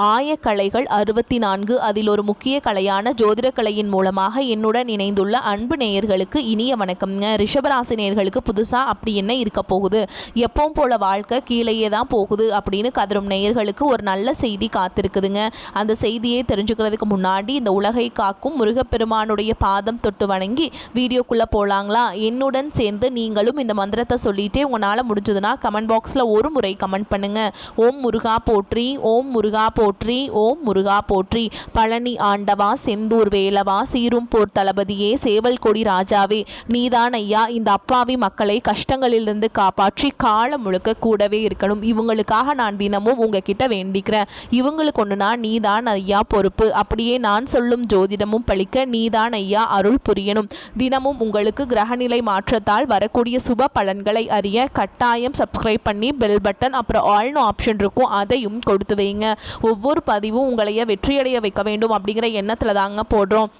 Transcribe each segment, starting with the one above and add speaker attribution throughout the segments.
Speaker 1: ஆயக்கலைகள் 64 அதில் ஒரு முக்கிய கலையான ஜோதிடக்கலையின் மூலமாக என்னுடன் இணைந்துள்ள அன்பு நேயர்களுக்கு இனிய வணக்கம்ங்க. ரிஷபராசி நேயர்களுக்கு புதுசாக அப்படி என்ன இருக்க போகுது, எப்பவும் போல வாழ்க்கை கீழேயே தான் போகுது அப்படின்னு கதரும் நேயர்களுக்கு ஒரு நல்ல செய்தி காத்திருக்குதுங்க. அந்த செய்தியை தெரிஞ்சுக்கிறதுக்கு முன்னாடி இந்த உலகை காக்கும் முருகப்பெருமானுடைய பாதம் தொட்டு வணங்கி வீடியோக்குள்ளே போகலாங்களா? என்னுடன் சேர்ந்து நீங்களும் இந்த மந்திரத்தை சொல்லிட்டே உங்களால் முடிஞ்சதுன்னா கமெண்ட் பாக்ஸில் ஒரு முறை கமெண்ட் பண்ணுங்கள். ஓம் முருகா போற்றி, ஓம் முருகா போற்றி, ஓம் முருகா போற்றி. பழனி ஆண்டவா, செந்தூர் வேலவா, சீரும் போர் தளபதியே, சேவல் கொடி ராஜாவே, நீதான் ஐயா இந்த அப்பாவி மக்களை கஷ்டங்களிலிருந்து காப்பாற்றி காலம் முழுக்க கூடவே இருக்கணும். இவங்களுக்காக நான் தினமும் உங்ககிட்ட வேண்டிக்கிறேன். இவங்களுக்கு ஒன்றுனா நீதான் ஐயா பொறுப்பு. அப்படியே நான் சொல்லும் ஜோதிடமும் பழிக்க நீதான் ஐயா அருள் புரியணும். தினமும் உங்களுக்கு கிரகநிலை மாற்றத்தால் வரக்கூடிய சுப பலன்களை அறிய கட்டாயம் சப்ஸ்கிரைப் பண்ணி பெல் பட்டன் அப்புறம் ஆல்னு ஆப்ஷன் இருக்கும், அதையும் கொடுத்து வைங்க. ஒவ்வொரு பதிவும் உங்களைய வெற்றியடைய வைக்க வேண்டும் அப்படிங்கிற எண்ணத்தில் தாங்க போடுறோம்.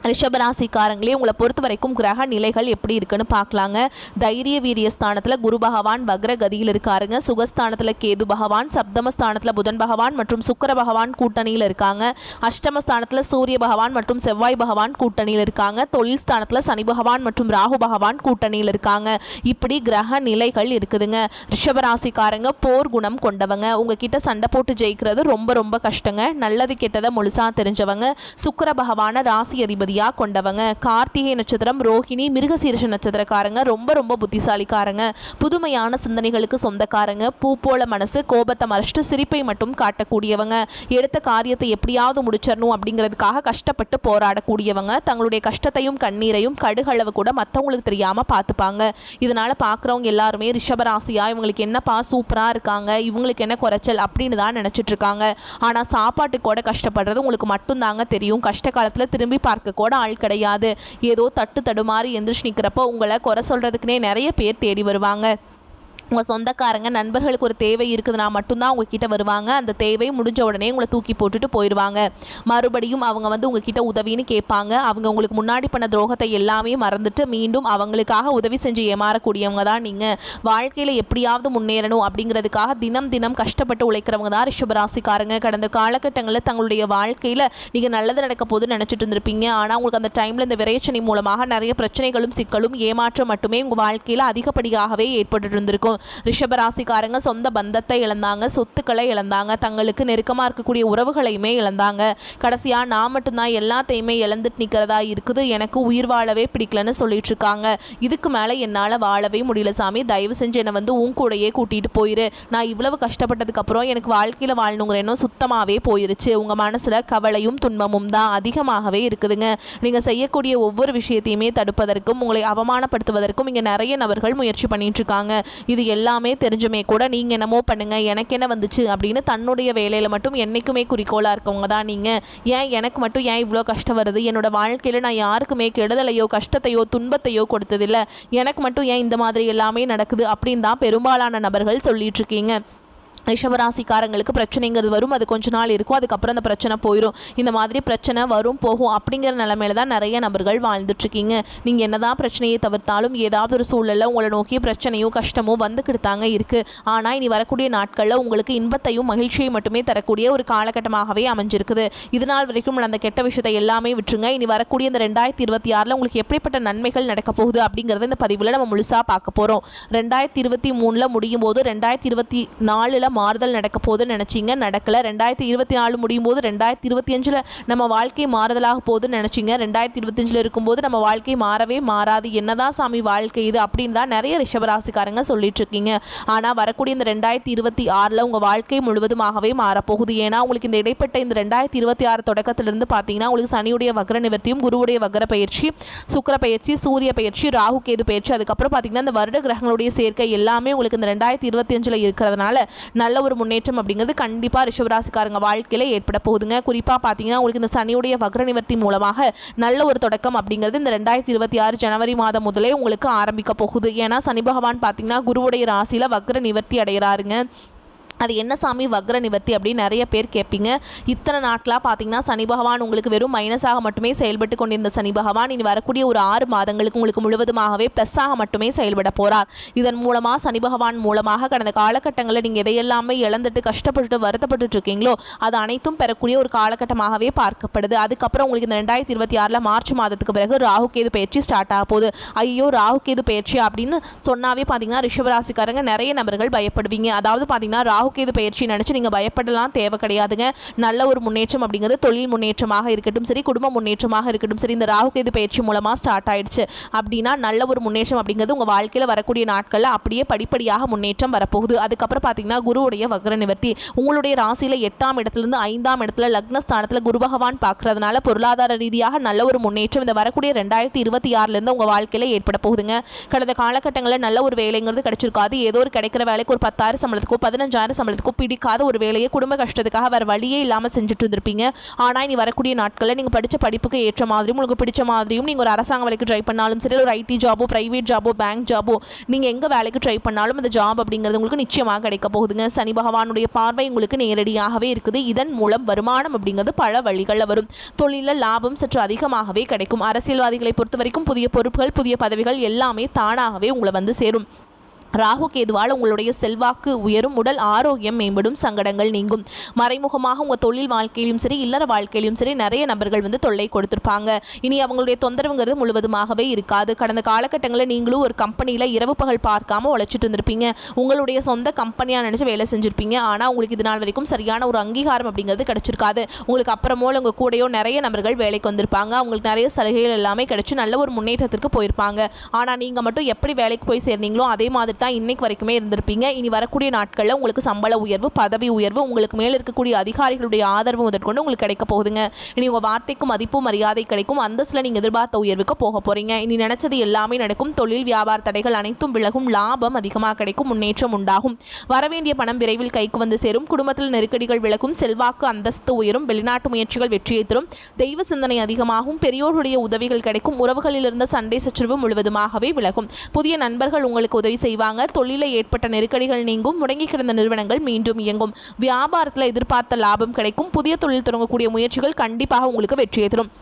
Speaker 1: ரிஷபராசிக்காரங்களே, உங்களை பொறுத்த வரைக்கும் கிரக நிலைகள் எப்படி இருக்குன்னு பார்க்கலாங்க. தைரிய வீரிய ஸ்தானத்தில் குரு பகவான் வக்ர கதியில் இருக்காருங்க. சுகஸ்தானத்தில் கேது பகவான், சப்தமஸ்தானத்தில் புதன் பகவான் மற்றும் சுக்கர பகவான் கூட்டணியில் இருக்காங்க. அஷ்டமஸ்தானத்தில் சூரிய பகவான் மற்றும் செவ்வாய் பகவான் கூட்டணியில் இருக்காங்க. தொழில் ஸ்தானத்தில் சனி பகவான் மற்றும் ராகு பகவான் கூட்டணியில் இருக்காங்க. இப்படி கிரக நிலைகள் இருக்குதுங்க. ரிஷபராசிக்காரங்க போர் குணம் கொண்டவங்க. உங்ககிட்ட சண்டை போட்டு ஜெயிக்கிறது ரொம்ப ரொம்ப கஷ்டங்க. நல்லது கெட்டதை முழுசா தெரிஞ்சவங்க. சுக்கர பகவான ராசி அதிபதி கொண்டவங்க. கார்த்திகை நட்சத்திரம், ரோஹிணி, மிருகசீரிஷ நட்சத்திரக்காரங்க ரொம்ப ரொம்ப புத்திசாலிக்காரங்க. புதுமையான சிந்தனைகளுக்கு சொந்தக்காரங்க. பூ போல மனசு, கோபத்தை மறைச்சிட்டு சிரிப்பை மட்டும் காட்டக்கூடியவங்க. எடுத்த காரியத்தை எப்படியாவது முடிச்சிடணும் அப்படிங்கிறதுக்காக கஷ்டப்பட்டு போராடக்கூடியவங்க. தங்களுடைய கஷ்டத்தையும் கண்ணீரையும் கடுகளவு கூட மற்றவங்களுக்கு தெரியாம பார்த்துப்பாங்க. இதனால பார்க்குறவங்க எல்லாருமே ரிஷபராசியா இவங்களுக்கு என்னப்பா சூப்பரா இருக்காங்க, இவங்களுக்கு என்ன குறைச்சல் அப்படின்னு தான் நினைச்சிட்டு இருக்காங்க. ஆனா சாப்பாட்டுக்கு கூட கஷ்டப்படுறது உங்களுக்கு மட்டும்தாங்க தெரியும். கஷ்ட காலத்துல திரும்பி பார்க்க கூட ஆள் கிடையாது. ஏதோ தட்டு தடுமாறி எந்திரிச்சு நிற்கிறப்போ உங்களை குறை சொல்றதுக்குன்னே நிறைய பேர் தேடி வருவாங்க. உங்கள் சொந்தக்காரங்க நண்பர்களுக்கு ஒரு தேவை இருக்குதுன்னா மட்டும்தான் உங்ககிட்ட வருவாங்க. அந்த தேவை முடிஞ்ச உடனே உங்களை தூக்கி போட்டுட்டு போயிடுவாங்க. மறுபடியும் அவங்க உங்ககிட்ட உதவின்னு கேட்பாங்க. அவங்க உங்களுக்கு முன்னாடி பண்ண துரோகத்தை எல்லாமே மறந்துட்டு மீண்டும் அவங்களுக்காக உதவி செஞ்சு ஏமாறக்கூடியவங்க தான் நீங்கள். வாழ்க்கையில் எப்படியாவது முன்னேறணும் அப்படிங்கிறதுக்காக தினம் தினம் கஷ்டப்பட்டு உழைக்கிறவங்க தான் ரிஷபராசிக்காரங்க. கடந்த காலகட்டங்களில் தங்களுடைய வாழ்க்கையில் நீங்கள் நல்லது நடக்க போதுன்னு நினச்சிட்டு இருந்திருப்பீங்க. ஆனால் உங்களுக்கு அந்த டைமில் இந்த விரைச்சனை மூலமாக நிறைய பிரச்சனைகளும் சிக்கலும் ஏமாற்றம் மட்டுமே உங்கள் வாழ்க்கையில் அதிகப்படியாகவே ஏற்பட்டு இருந்திருக்கும். ரிஷபராசிக்காரங்க சொந்த பந்தத்தை இழந்தாங்க, சொத்துக்களை இழந்தாங்க, தங்களுக்கு நெருக்கமாக இருக்கக்கூடிய உறவுகளையுமே இழந்தாங்க. கடைசியாக நான் மட்டும்தான் எல்லாத்தையுமே இழந்துட்டு நிற்கிறதா இருக்குது, எனக்கு உயிர் வாழவே பிடிக்கலன்னு சொல்லிட்டு இருக்காங்க. இதுக்கு மேலே என்னால் வாழவே முடியல சாமி, தயவு செஞ்சு என்னை உன் கூடையே கூட்டிகிட்டு போயிரு. நான் இவ்வளவு கஷ்டப்பட்டதுக்கு அப்புறம் எனக்கு வாழ்க்கையில் வாழணுங்கிற எண்ணம் சுத்தமாகவே போயிருச்சு. உங்கள் மனசில் கவலையும் துன்பமும் தான் அதிகமாகவே இருக்குதுங்க. நீங்கள் செய்யக்கூடிய ஒவ்வொரு விஷயத்தையுமே தடுப்பதற்கும் உங்களை அவமானப்படுத்துவதற்கும் இங்கே நிறைய நபர்கள் முயற்சி பண்ணிட்டு இருக்காங்க. இது எல்லாமே தெரிஞ்சுமே கூட நீங்கள் என்னமோ பண்ணுங்க, எனக்கு என்ன வந்துச்சு அப்படின்னு தன்னுடைய வேலையில் மட்டும் என்றைக்குமே குறிக்கோளாக இருக்கவங்க தான் நீங்கள். ஏன் எனக்கு மட்டும் ஏன் இவ்வளோ கஷ்டம் வருது, என்னோட வாழ்க்கையில் நான் யாருக்குமே கெடுதலையோ கஷ்டத்தையோ துன்பத்தையோ கொடுத்ததில்லை, எனக்கு மட்டும் ஏன் இந்த மாதிரி எல்லாமே நடக்குது அப்படின்னு தான் பெரும்பாலான நபர்கள் சொல்லிட்டு இருக்கீங்க. ரிஷபராசிக்காரங்களுக்கு பிரச்சனைங்கிறது வரும், அது கொஞ்ச நாள் இருக்கும், அதுக்கப்புறம் அந்த பிரச்சனை போயிடும். இந்த மாதிரி பிரச்சனை வரும் போகும் அப்படிங்கிற நிலைமையில தான் நிறைய நபர்கள் வாழ்ந்துட்டுருக்கீங்க. நீங்கள் என்னதான் பிரச்சனையை தவிர்த்தாலும் ஏதாவது ஒரு சூழலில் உங்களை நோக்கிய பிரச்சனையோ கஷ்டமோ வந்துக்கிட்டு தாங்க இருக்குது. ஆனால் இனி வரக்கூடிய நாட்களில் உங்களுக்கு இன்பத்தையும் மகிழ்ச்சியை மட்டுமே தரக்கூடிய ஒரு காலகட்டமாகவே அமைஞ்சிருக்குது. இதனால் வரைக்கும் அந்த கெட்ட விஷயத்தை எல்லாமே விட்டுருங்க. இனி வரக்கூடிய இந்த 2026 உங்களுக்கு எப்படிப்பட்ட நன்மைகள் நடக்க போகுது அப்படிங்கிறத இந்த பதிவில் நம்ம முழுசாக பார்க்க போகிறோம். 2023 முடியும் போது 2024 மாறுதல் நடக்க போதுன்னு நினச்சிங்க, நடக்கலை. 2024 முடியும் போது 2025 நம்ம வாழ்க்கை மாறுதலாக போதுன்னு நினச்சிங்க, 2025 இருக்கும்போது நம்ம வாழ்க்கை மாறவே மாறாது. என்னதான் சாமி வாழ்க்கை இது அப்படின்னு தான் நிறைய ரிஷபராசிக்காரங்க சொல்லிட்டு இருக்கீங்க. ஆனால் வரக்கூடிய இந்த 2026 உங்கள் வாழ்க்கை முழுவதுமாகவே மாறப்போகுது. ஏன்னா உங்களுக்கு இந்த இடைப்பட்ட இந்த 2026 தொடக்கத்திலிருந்து பார்த்தீங்கன்னா உங்களுக்கு சனியுடைய வக்ர நிவர்த்தியும், குருவுடைய வக்ர பயிற்சி, சுக்கிர பயிற்சி, சூரிய பயிற்சி, ராகு கேது பயிற்சி, அதுக்கப்புறம் பார்த்தீங்கன்னா இந்த வருட கிரகங்களுடைய சேர்க்கை எல்லாமே உங்களுக்கு இந்த 2025 இருக்கிறதுனால நல்ல ஒரு முன்னேற்றம் அப்படிங்கிறது கண்டிப்பாக ரிஷபராசிக்காரங்க வாழ்க்கையில் ஏற்பட போகுதுங்க. குறிப்பாக பார்த்தீங்கன்னா உங்களுக்கு இந்த சனியுடைய வக்ர நிவர்த்தி மூலமாக நல்ல ஒரு தொடக்கம் அப்படிங்கிறது இந்த 2026 ஜனவரி மாதம் முதலே உங்களுக்கு ஆரம்பிக்க போகுது. ஏன்னா சனி பகவான் பார்த்தீங்கன்னா குருவுடைய ராசியில் வக்ர நிவர்த்தி அடைகிறாருங்க. அது என்ன சாமி வக்ர நிவர்த்தி அப்படின்னு நிறைய பேர் கேட்பீங்க. இத்தனை நாட்களாக பார்த்தீங்கன்னா சனி பகவான் உங்களுக்கு வெறும் மைனஸாக மட்டுமே செயல்பட்டு கொண்டிருந்த சனி பகவான் இனி வரக்கூடிய ஒரு 6 மாதங்களுக்கு உங்களுக்கு முழுவதுமாகவே ப்ளஸ்ஸாக மட்டுமே செயல்பட போகிறார். இதன் மூலமாக சனி பகவான் மூலமாக கடந்த காலகட்டங்களில் நீங்கள் எதையெல்லாமே இழந்துட்டு கஷ்டப்பட்டுட்டு வருத்தப்பட்டு இருக்கீங்களோ அது அனைத்தும் பெறக்கூடிய ஒரு காலகட்டமாகவே பார்க்கப்படுது. அதுக்கப்புறம் உங்களுக்கு இந்த 2026 மார்ச் மாதத்துக்கு பிறகு ராகு கேது பயிற்சி ஸ்டார்ட் ஆக போகுது. ஐயோ ராகு கேது பயிற்சி அப்படின்னு சொன்னாவே பார்த்தீங்கன்னா ரிஷபராசிக்காரங்க நிறைய நபர்கள் பயப்படுவீங்க. அதாவது பார்த்தீங்கன்னா ராகு கேது பயிற்சி நினைச்சு நீங்க பயப்படலாம் தேவை கிடையாதுங்க. நல்ல ஒரு முன்னேற்றம் அப்படிங்கிறது தொழில் முன்னேற்றமாக இருக்கட்டும் சரி, குடும்ப முன்னேற்றமாக இருக்கட்டும் சரி, இந்த ராகு கேது பயிற்சி மூலமா ஸ்டார்ட் ஆயிடுச்சு அப்படின்னா நல்ல ஒரு முன்னேற்றம் அப்படிங்கிறது உங்க வாழ்க்கையில வரக்கூடிய நாட்கள்ல அப்படியே படிப்படியாக முன்னேற்றம் வரப்போகுது. அதுக்கப்புறம் பாத்தீங்கன்னா குருவுடைய வக்ர நிவர்த்தி உங்களுடைய ராசியில 8ஆம் இடத்திலிருந்து 5ஆம் இடத்துல லக்னஸ்தானத்துல குரு பகவான் பார்க்கறதுனால பொருளாதார ரீதியாக நல்ல ஒரு முன்னேற்றம் இந்த வரக்கூடிய 2026 இருந்து உங்க வாழ்க்கையில ஏற்பட போகுதுங்க. கடந்த காலகட்டங்களில் நல்ல ஒரு வேலைங்கிறது கிடைச்சிருக்காது. ஏதோ ஒரு கிடைக்கிற வேலைக்கு ஒரு 10,000 சம்பளத்துக்கோ 15,000 சம்பளத்துக்கும் பிடிக்காத ஒரு வேலையை குடும்ப கஷ்டத்துக்காக வேறு வழியே இல்லாமல் செஞ்சுட்டு இருந்திருப்பீங்க. ஆனால் இனி வரக்கூடிய நாட்களில் நீங்கள் படித்த படிப்புக்கு ஏற்ற மாதிரியும் உங்களுக்கு பிடிச்ச மாதிரியும் நீங்கள் ஒரு அரசாங்க வேலைக்கு ட்ரை பண்ணாலும் சரி, ஒரு ஐடி ஜாபோ பிரைவேட் ஜாபோ பேங்க் ஜாபோ நீங்கள் எங்கே வேலைக்கு ட்ரை பண்ணாலும் அந்த ஜாப் அப்படிங்கிறது உங்களுக்கு நிச்சயமாக கிடைக்க போகுதுங்க. சனி பகவானுடைய பார்வை உங்களுக்கு நேரடியாகவே இருக்குது. இதன் மூலம் வருமானம் அப்படிங்கிறது பல வழிகளில் வரும். தொழிலில் லாபம் சற்று அதிகமாகவே கிடைக்கும். அரசியல்வாதிகளை பொறுத்த வரைக்கும் புதிய பொறுப்புகள் புதிய பதவிகள் எல்லாமே தானாகவே உங்களை வந்து சேரும். ராகு கேதுவால் உங்களுடைய செல்வாக்கு உயரும், உடல் ஆரோக்கியம் மேம்படும், சங்கடங்கள் நீங்கும். மறைமுகமாக உங்கள் தொழில் வாழ்க்கையிலும் சரி இல்லற வாழ்க்கையிலும் சரி நிறைய நபர்கள் வந்து தொல்லை கொடுத்துருப்பாங்க. இனி அவங்களுடைய தொந்தரவுங்கிறது முழுவதுமாகவே இருக்காது. கடந்த காலகட்டங்களில் நீங்களும் ஒரு கம்பெனியில் இரவு பகல் பார்க்காம உழைச்சிட்டு இருந்திருப்பீங்க. உங்களுடைய சொந்த கம்பெனியாக நினச்சி வேலை செஞ்சுருப்பீங்க. ஆனால் உங்களுக்கு இது நாள் வரைக்கும் சரியான ஒரு அங்கீகாரம் அப்படிங்கிறது கிடைச்சிருக்காது. உங்களுக்கு அப்புறமோ உங்கள் கூடயோ நிறைய நபர்கள் வேலைக்கு வந்திருப்பாங்க. அவங்களுக்கு நிறைய சலுகைகள் எல்லாமே கிடைச்சி நல்ல ஒரு முன்னேற்றத்திற்கு போயிருப்பாங்க. ஆனால் நீங்கள் மட்டும் எப்படி வேலைக்கு போய் சேர்ந்தீங்களோ அதே மாதிரி தான் இன்னைக்கு வரைக்குமே இருந்திருப்பீங்க. இனி வரக்கூடிய நாட்களில் உங்களுக்கு சம்பள உயர்வு பதவி உயர்வு உங்களுக்கு மேல் இருக்கக்கூடிய அதிகாரிகளுடைய ஆதரவு முதற்கொண்டு உங்களுக்கு கிடைக்க போகுதுங்க. இனி உங்கள் வார்த்தைக்கு மதிப்பு மரியாதை கிடைக்கும். அந்தஸ்தில் நீங்கள் எதிர்பார்த்த உயர்வுக்கு போக போறீங்க. இனி நினைச்சது எல்லாமே நடக்கும். தொழில் வியாபார தடைகள் அனைத்தும் விலகும். லாபம் அதிகமாக கிடைக்கும். முன்னேற்றம் உண்டாகும். வரவேண்டிய பணம் விரைவில் கைக்கு வந்து சேரும். குடும்பத்தில் நெருக்கடிகள் விலகும். செல்வாக்கு அந்தஸ்து உயரும். வெளிநாட்டு முயற்சிகள் வெற்றியை தரும். தெய்வ சிந்தனை அதிகமாகும். பெரியோருடைய உதவிகள் கிடைக்கும். உறவுகளில் இருந்த சண்டை சச்சரவு முழுவதுமாகவே விலகும். புதிய நண்பர்கள் உங்களுக்கு உதவி செய்வாங்க. தொழிலில் ஏற்பட்ட நெருக்கடிகள் நீங்கும். முடங்கி கிடந்த நிறுவனங்கள் மீண்டும் இயங்கும். வியாபாரத்தில் எதிர்பார்த்த லாபம் கிடைக்கும். புதிய தொழில் தொடங்கக்கூடிய முயற்சிகள் கண்டிப்பாக உங்களுக்கு வெற்றியை தரும்.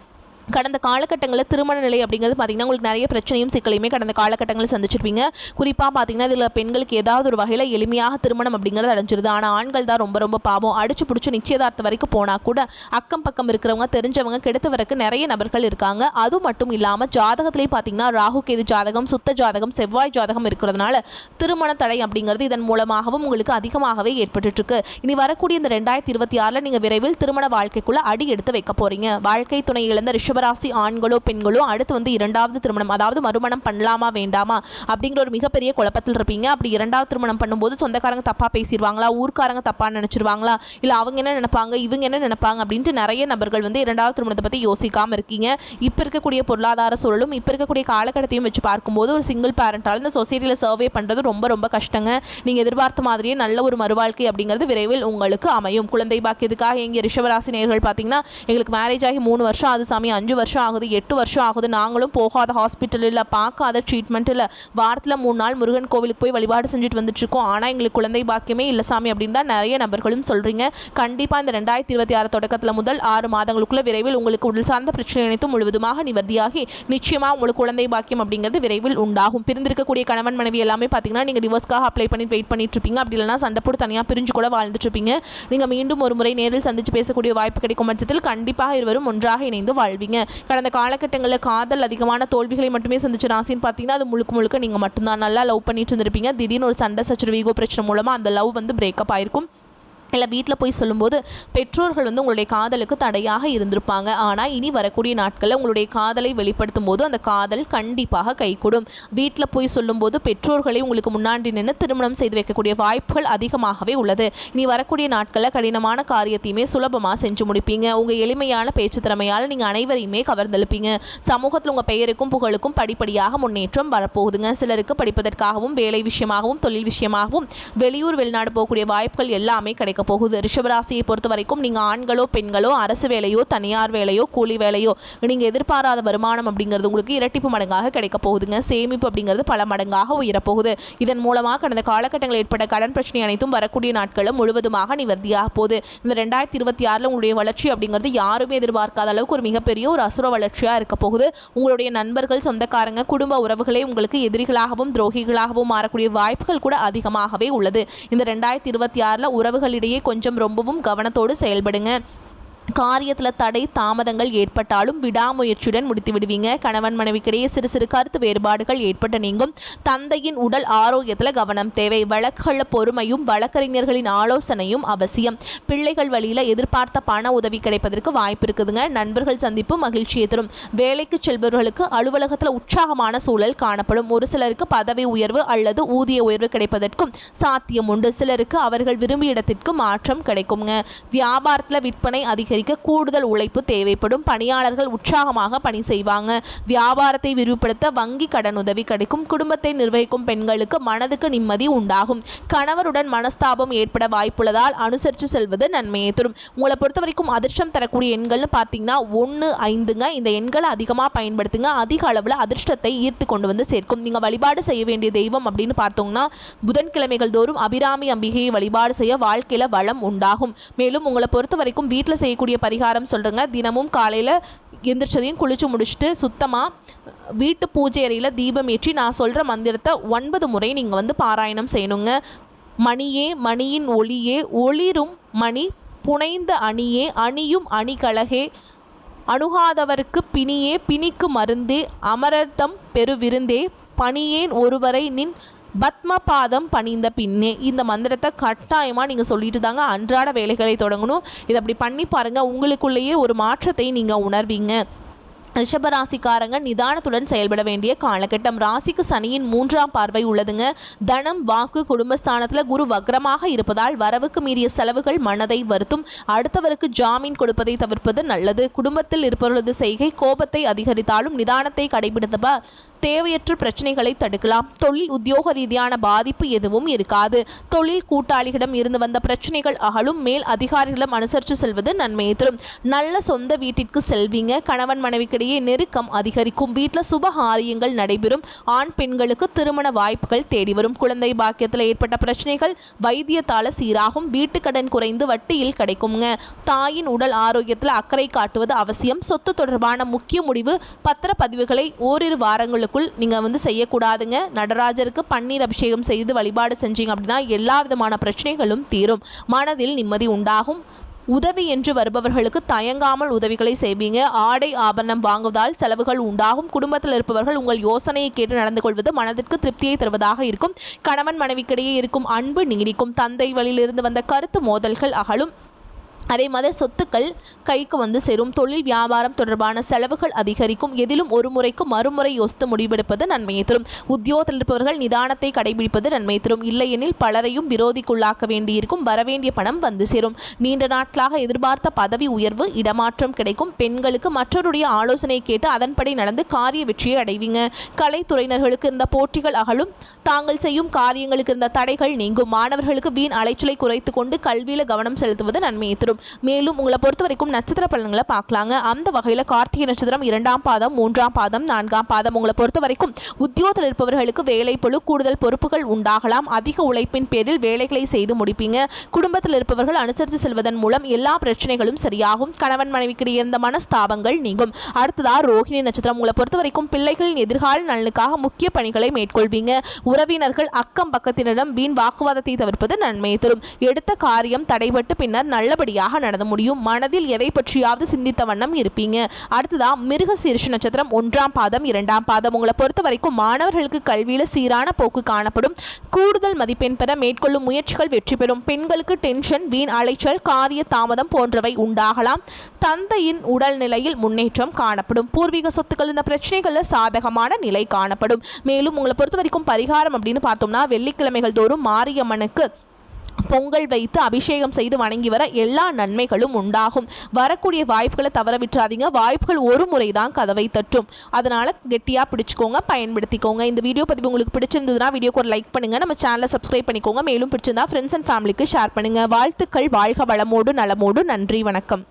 Speaker 1: கடந்த காலகட்டங்களில் திருமண நிலை அப்படிங்கிறது பார்த்தீங்கன்னா உங்களுக்கு நிறைய பிரச்சனையும் சிக்கலையுமே கடந்த காலகட்டங்களில் சந்திச்சிருப்பீங்க. குறிப்பாக பார்த்தீங்கன்னா இதில் பெண்களுக்கு ஏதாவது ஒரு வகையில் எளிமையாக திருமணம் அப்படிங்கிறது அடைஞ்சிருது. ஆனால் ஆண்கள் தான் ரொம்ப ரொம்ப பாவம். அடிச்சு பிடிச்சி நிச்சயதார்த்தம் வரைக்கும் போனால் கூட அக்கம் பக்கம் இருக்கிறவங்க தெரிஞ்சவங்க கெடுத்து வரக்கு நிறைய நபர்கள் இருக்காங்க. அது மட்டும் இல்லாமல் ஜாதகத்திலேயே பார்த்தீங்கன்னா ராகு கேது ஜாதகம் சுத்த ஜாதகம் செவ்வாய் ஜாதகம் இருக்கிறதுனால திருமண தடை அப்படிங்கிறது இதன் மூலமாகவும் உங்களுக்கு அதிகமாகவே ஏற்பட்டு இருக்கு. இனி வரக்கூடிய இந்த 2026 நீங்கள் விரைவில் திருமண வாழ்க்கைக்குள்ள அடி எடுத்து வைக்க போறீங்க. வாழ்க்கை துணை இழந்த ரிஷபராசி ஆண்களோ பெண்களோ அடுத்து வந்து 2வது திருமணம் அதாவது மறுமணம் பண்ணலாமா வேண்டாமா அப்படிங்கிற ஒரு மிகப்பெரிய குழப்பத்தில் இருப்பீங்க. அப்படி 2வது திருமணம் பண்ணும்போது சொந்தக்காரங்க தப்பா பேசிடுவாங்களா, ஊர்க்காரங்க தப்பா நினைச்சிருவாங்களா, இல்லை அவங்க என்ன நினைப்பாங்க இவங்க என்ன நினைப்பாங்க அப்படின்ட்டு நிறைய நபர்கள் வந்து 2வது திருமணத்தை பற்றி யோசிக்காமல் இருக்கீங்க. இப்போ இருக்கக்கூடிய பொருளாதார சூழலும் இப்போ இருக்கக்கூடிய காலகட்டத்தையும் வச்சு பார்க்கும்போது ஒரு சிங்கிள் பேரண்டால் இந்த சொசைட்டியில் சர்வே பண்ணுறது ரொம்ப ரொம்ப கஷ்டங்க. நீங்கள் எதிர்பார்த்த மாதிரியே நல்ல ஒரு மறுவாழ்க்கை அப்படிங்கிறது விரைவில் உங்களுக்கு அமையும். குழந்தை பாக்கியத்துக்காக எங்கள் ரிஷபராசி நேயர்கள் பார்த்தீங்கன்னா எங்களுக்கு மேரேஜ் ஆகி 3 வருஷம் ஆகுது சாமி, 5 வருஷம் ஆகுது, 8 வருஷம் ஆகுது, நாங்களும் போகாத ஹாஸ்பிட்டல் இல்லை பார்க்காத ட்ரீட்மெண்ட் இல்லை, வாரத்தில் 3 நாள் முருகன் கோவிலுக்கு போய் வழிபாடு செஞ்சுட்டு வந்துட்டு இருக்கோம், ஆனால் எங்களுக்கு குழந்தை பாக்கியமே இல்லை சாமி அப்படின்னு தான் நிறைய நபர்களும் சொல்கிறீங்க. கண்டிப்பாக இந்த 2026 தொடக்கத்தில் முதல் 6 மாதங்களுக்குள்ள விரைவில் உங்களுக்கு உடல் சார்ந்த பிரச்சனை அனைத்தும் முழுவதுமாக நிவர்த்தியாகி நிச்சயமாக உங்களுக்கு குழந்தை பாக்கியம் அப்படிங்கிறது விரைவில் உண்டாகும். பிரிந்திருக்கக்கூடிய கணவன் மனைவி எல்லாமே பார்த்தீங்கன்னா நீங்கள் டிவோர்ஸ்க்காக அப்ளை பண்ணி வெயிட் பண்ணிட்டு இருப்பீங்க. அப்படி இல்லைனா சண்டை போட்டு தனியாக பிரிஞ்சு கூட வாழ்ந்துட்டு இருப்பீங்க. நீங்கள் மீண்டும் ஒரு முறை நேரில் சந்தித்து பேசக்கூடிய வாய்ப்பு கிடைக்கும் பட்சத்தில் கண்டிப்பாக இருவரும் ஒன்றாக இணைந்து வாழ்வீங்க. கடந்த காலகட்டங்களில் காதல் அதிகமான தோல்விகளை மட்டுமே சந்திச்ச ராசின்னு பார்த்தீங்கன்னா அது முழுக்க முழுக்க நீங்கள் மட்டும்தான். நல்லா லவ் பண்ணிட்டு இருந்திருப்பீங்க. திடீர்னு ஒரு சண்டை சச்சரவு ஈகோ பிரச்சனை மூலமாக அந்த லவ் வந்து பிரேக்கப் ஆயிருக்கும். இல்லை வீட்டில் போய் சொல்லும்போது பெற்றோர்கள் வந்து உங்களுடைய காதலுக்கு தடையாக இருந்திருப்பாங்க. ஆனால் இனி வரக்கூடிய நாட்களில் உங்களுடைய காதலை வெளிப்படுத்தும் போது அந்த காதல் கண்டிப்பாக கைகூடும். வீட்டில் போய் சொல்லும்போது பெற்றோர்களை உங்களுக்கு முன்னாடி நின்று திருமணம் செய்து வைக்கக்கூடிய வாய்ப்புகள் அதிகமாகவே உள்ளது. இனி வரக்கூடிய நாட்களில் கடினமான காரியத்தையுமே சுலபமாக செஞ்சு முடிப்பீங்க. உங்கள் எளிமையான பேச்சு திறமையால் நீங்கள் அனைவரையுமே கவர்ந்தெழுப்பீங்க. சமூகத்தில் உங்கள் பெயருக்கும் புகழுக்கும் படிப்படியாக முன்னேற்றம் வரப்போகுதுங்க. சிலருக்கு படிப்பதற்காகவும் வேலை விஷயமாகவும் தொழில் விஷயமாகவும் வெளியூர் வெளிநாடு போகக்கூடிய வாய்ப்புகள் எல்லாமே கிடைக்கும். கிடைக்க போகுது. ரிஷபராசியை பொறுத்த வரைக்கும் நீங்கள் ஆண்களோ பெண்களோ அரசு வேலையோ தனியார் வேலையோ கூலி வேலையோ நீங்கள் எதிர்பாராத வருமானம் அப்படிங்கிறது உங்களுக்கு இரட்டிப்பு மடங்காக கிடைக்க போகுதுங்க. சேமிப்பு அப்படிங்கிறது பல மடங்காக உயரப்போகுது. இதன் மூலமாக கடந்த காலகட்டங்களில் ஏற்பட்ட கடன் பிரச்சனை அனைத்தும் வரக்கூடிய நாட்களும் முழுவதுமாக நிவர்த்தியாக போகுது. இந்த 2026 உங்களுடைய வளர்ச்சி அப்படிங்கிறது யாருமே எதிர்பார்க்காத அளவுக்கு ஒரு மிகப்பெரிய ஒரு அசுர வளர்ச்சியாக இருக்க போகுது. உங்களுடைய நண்பர்கள், சொந்தக்காரங்க, குடும்ப உறவுகளே உங்களுக்கு எதிரிகளாகவும் துரோகிகளாகவும் மாறக்கூடிய வாய்ப்புகள் கூட அதிகமாகவே உள்ளது. இந்த 2026 உறவுகளிடையே கொஞ்சம் ரொம்பவும் கவனத்தோடு செயல்படுங்க. காரியத்தில் தடை தாமதங்கள் ஏற்பட்டாலும் விடாமுயற்சியுடன் முடித்து விடுவீங்க. கணவன் மனைவிக்கிடையே சிறு சிறு கருத்து வேறுபாடுகள் ஏற்பட்ட நீங்கும். தந்தையின் உடல் ஆரோக்கியத்தில் கவனம் தேவை. வழக்குகளில் பொறுமையும் வழக்கறிஞர்களின் ஆலோசனையும் அவசியம். பிள்ளைகள் வழியில் எதிர்பார்த்த பண உதவி கிடைப்பதற்கு வாய்ப்பு இருக்குதுங்க. நண்பர்கள் சந்திப்பு மகிழ்ச்சியை தரும். வேலைக்கு செல்பவர்களுக்கு அலுவலகத்தில் உற்சாகமான சூழல் காணப்படும். ஒரு சிலருக்கு பதவி உயர்வு அல்லது ஊதிய உயர்வு கிடைப்பதற்கும் சாத்தியம் உண்டு. சிலருக்கு அவர்கள் விரும்பிய இடத்திற்கு மாற்றம் கிடைக்குங்க. வியாபாரத்தில் விற்பனை அதிகரிக்க கூடுதல் உழைப்பு தேவைப்படும். பணியாளர்கள் உற்சாகமாக பணி செய்வாங்க. வியாபாரத்தை விரிவுபடுத்த வங்கி கடன் உதவி கிடைக்கும். குடும்பத்தை நிர்வகிக்கும் பெண்களுக்கு மனதுக்கு நிம்மதி உண்டாகும். கணவருடன் மனஸ்தாபம் ஏற்பட வாய்ப்புள்ளதால் அனுசரித்து செல்வது நன்மையை தரும். உங்களை பொறுத்த வரைக்கும் அதிர்ஷ்டம் தரக்கூடிய எண்கள்னு பார்த்தீங்கன்னா 1, 5ங்க. இந்த எண்களை அதிகமாக பயன்படுத்துங்க. அதிக அளவில் அதிர்ஷ்டத்தை ஈர்த்து கொண்டு வந்து சேர்க்கும். நீங்கள் வழிபாடு செய்ய வேண்டிய தெய்வம் அப்படின்னு பார்த்தோம்னா புதன்கிழமைகள் தோறும் அபிராமி அம்பிகையை வழிபாடு செய்ய வாழ்க்கையில் வளம் உண்டாகும். மேலும் உங்களை பொறுத்த வரைக்கும் வீட்டில் செய்யக்கூடிய பரிகாரம் சொல்கிறேங்க. தினமும் காலையில் எந்திரிச்சதையும் குளிச்சு முடிச்சுட்டு சுத்தமாக வீட்டு பூஜை அறையில் தீபம் ஏற்றி நான் சொல்கிற மந்திரத்தை 9 முறை நீங்கள் வந்து பாராயணம் செய்யணுங்க. மணியே மணியின் ஒளியே ஒளிரும் மணி புனைந்த அணியே அணியும் அணிகழகே அணுகாதவர்க்கு பிணியே பிணிக்கு மருந்தே அமரர்தம் பெருவிருந்தே பணியேன் ஒருவரை நின் பத்மபாதம் பணிந்த பின்னே. இந்த மந்திரத்தை கட்டாயமாக நீங்கள் சொல்லிட்டு தாங்க அன்றாட வேலைகளை தொடங்கணும். இதை அப்படி பண்ணி பாருங்கள். உங்களுக்குள்ளேயே ஒரு மாற்றத்தை நீங்கள் உணர்வீங்க. ரிஷபராசிக்காரங்க நிதானத்துடன் செயல்பட வேண்டிய காலகட்டம். ராசிக்கு சனியின் 3ஆம் பார்வை உள்ளதுங்க. தனம், வாக்கு, குடும்பஸ்தானத்தில் குரு வக்ரமாக இருப்பதால் வரவுக்கு மீறிய செலவுகள் மனதை வருத்தும். அடுத்தவருக்கு ஜாமீன் கொடுப்பதை தவிர்ப்பது நல்லது. குடும்பத்தில் இருப்பவர்களது செய்கை கோபத்தை அதிகரித்தாலும் நிதானத்தை கடைபிடித்த தேவையற்ற பிரச்சனைகளை தடுக்கலாம். தொழில் உத்தியோக ரீதியான பாதிப்பு எதுவும் இருக்காது. தொழில் கூட்டாளிகளிடம் இருந்து வந்த பிரச்சனைகள் அகலும். மேல் அதிகாரிகளிடம் அனுசரித்து செல்வது நன்மையை தரும். நல்ல சொந்த வீட்டிற்கு செல்வீங்க. கணவன் மனைவிக்கிடையே நெருக்கம் அதிகரிக்கும். வீட்டில் சுபகாரியங்கள் நடைபெறும். ஆண் பெண்களுக்கு திருமண வாய்ப்புகள் தேடி வரும். குழந்தை பாக்கியத்தில் ஏற்பட்ட பிரச்சனைகள் வைத்தியத்தால சீராகும். வீட்டு கடன் குறைந்து வட்டியில் கிடைக்குங்க. தாயின் உடல் ஆரோக்கியத்தில் அக்கறை காட்டுவது அவசியம். சொத்து தொடர்பான முக்கிய முடிவு பத்திரப்பதிவுகளை ஓரிரு வாரங்களுக்குள் நீங்கள் வந்து செய்யக்கூடாதுங்க. நடராஜருக்கு பன்னீர் அபிஷேகம் செய்து வழிபாடு செஞ்சீங்க அப்படின்னா எல்லா விதமான பிரச்சனைகளும் தீரும். மனதில் நிம்மதி உண்டாகும். உதவி என்று வருபவர்களுக்கு தயங்காமல் உதவிகளை செய்வீங்க. ஆடை ஆபரணம் வாங்குவதால் செலவுகள் உண்டாகும். குடும்பத்தில் இருப்பவர்கள் உங்கள் யோசனையை கேட்டு நடந்து கொள்வது மனதிற்கு திருப்தியை தருவதாக இருக்கும். கணவன் மனைவிக்கிடையே இருக்கும் அன்பு நீடிக்கும். தந்தை வழியிலிருந்து வந்த கருத்து மோதல்கள் அகலும். அதே மாதிரி சொத்துக்கள் கைக்கு வந்து சேரும். தொழில் வியாபாரம் தொடர்பான செலவுகள் அதிகரிக்கும். எதிலும் ஒரு முறைக்கு மறுமுறை யோசித்து முடிவெடுப்பது நன்மையை தரும். உத்தியோகத்தில் இருப்பவர்கள் நிதானத்தை கடைபிடிப்பது நன்மையை தரும். இல்லையெனில் பலரையும் விரோதிக்குள்ளாக்க வேண்டியிருக்கும். வரவேண்டிய பணம் வந்து சேரும். நீண்ட நாட்களாக எதிர்பார்த்த பதவி உயர்வு, இடமாற்றம் கிடைக்கும். பெண்களுக்கு மற்றவருடைய ஆலோசனை கேட்டு அதன்படி நடந்து காரிய வெற்றியை அடைவீங்க. கலைத்துறையினர்களுக்கு இருந்த போட்டிகள் அகலும். தாங்கள் செய்யும் காரியங்களுக்கு இருந்த தடைகள் நீங்கும். மாணவர்களுக்கு வீண் அலைச்சலை குறைத்து கொண்டு கல்வியில் கவனம் செலுத்துவது நன்மையை தரும். மேலும் உங்களை பொறுத்த வரைக்கும் நட்சத்திர பலன்களை பார்க்கலாங்க. அந்த வகையில் கார்த்திகை நட்சத்திரம் 2ஆம் பாதம், 3ஆம் பாதம், 4ஆம் பாதம் உங்களை பொறுத்த வரைக்கும் உத்தியோகத்தில் இருப்பவர்களுக்கு வேலை பளு, கூடுதல் பொறுப்புகள் உண்டாகலாம். அதிக உழைப்பின் பேரில் வேலைகளை செய்து முடிப்பீங்க. குடும்பத்தில் இருப்பவர்கள் அனுசரித்து செல்வதன் மூலம் எல்லா பிரச்சனைகளும் சரியாகும். கணவன் மனைவிக்கிடையே இருந்த மனஸ்தாபங்கள் நீங்கும். அடுத்ததாக ரோஹிணி நட்சத்திரம் உங்களை பொறுத்த வரைக்கும் பிள்ளைகளின் எதிர்கால நலனுக்காக முக்கிய பணிகளை மேற்கொள்வீங்க. உறவினர்கள் அக்கம் பக்கத்தினரிடம் வீண் வாக்குவாதத்தை தவிர்ப்பது நன்மையை தரும். எடுத்த காரியம் தடைபட்டு பின்னர் நல்லபடியாக நடந்து முடியும். மனதில் எதை பற்றியாவது சிந்தித்த வண்ணம் இருப்பீங்க. அடுத்ததா மிருகசீரிஷ நட்சத்திரம் 1ஆம் பாதம், 2ஆம் பாதம் உங்களை பொறுத்த வரைக்கும் மாணவர்களுக்கு கல்வியில சீரான போக்கு காணப்படும். கூடுதல் மதிப்பெண் பெற மேற்கொள்ளும் முயற்சிகள் வெற்றி பெறும். பெண்களுக்கு டென்ஷன், வீண் அலைச்சல், காரிய தாமதம் போன்றவை உண்டாகலாம். தந்தையின் உடல் நிலையில் முன்னேற்றம் காணப்படும். பூர்வீக சொத்துக்கள் இந்த பிரச்சனைகளில் சாதகமான நிலை காணப்படும். மேலும் உங்களை பொறுத்த வரைக்கும் பரிகாரம் அப்படின்னு பார்த்தோம்னா வெள்ளிக்கிழமைகள் தோறும் மாரியம்மனுக்கு பொங்கல் வைத்து அபிஷேகம் செய்து வணங்கி வர எல்லா நன்மைகளும் உண்டாகும். வரக்கூடிய வாய்ப்புகளை தவற விட்டுறாதீங்க. வாய்ப்புகள் ஒரு முறை தான் கதவை தட்டும். அதனால் கெட்டியாக பிடிச்சிக்கோங்க, பயன்படுத்திக்கோங்க. இந்த வீடியோ பதிவு உங்களுக்கு பிடிச்சிருந்ததுன்னா வீடியோக்கு ஒரு லைக் பண்ணுங்கள், நம்ம சேனலை சப்ஸ்கிரைப் பண்ணிக்கோங்க. மேலும் பிடிச்சிருந்தா ஃப்ரெண்ட்ஸ் அண்ட் ஃபேமிலிக்கு ஷேர் பண்ணுங்கள். வாழ்த்துக்கள். வாழ்க வளமோடு நலமோடு. நன்றி, வணக்கம்.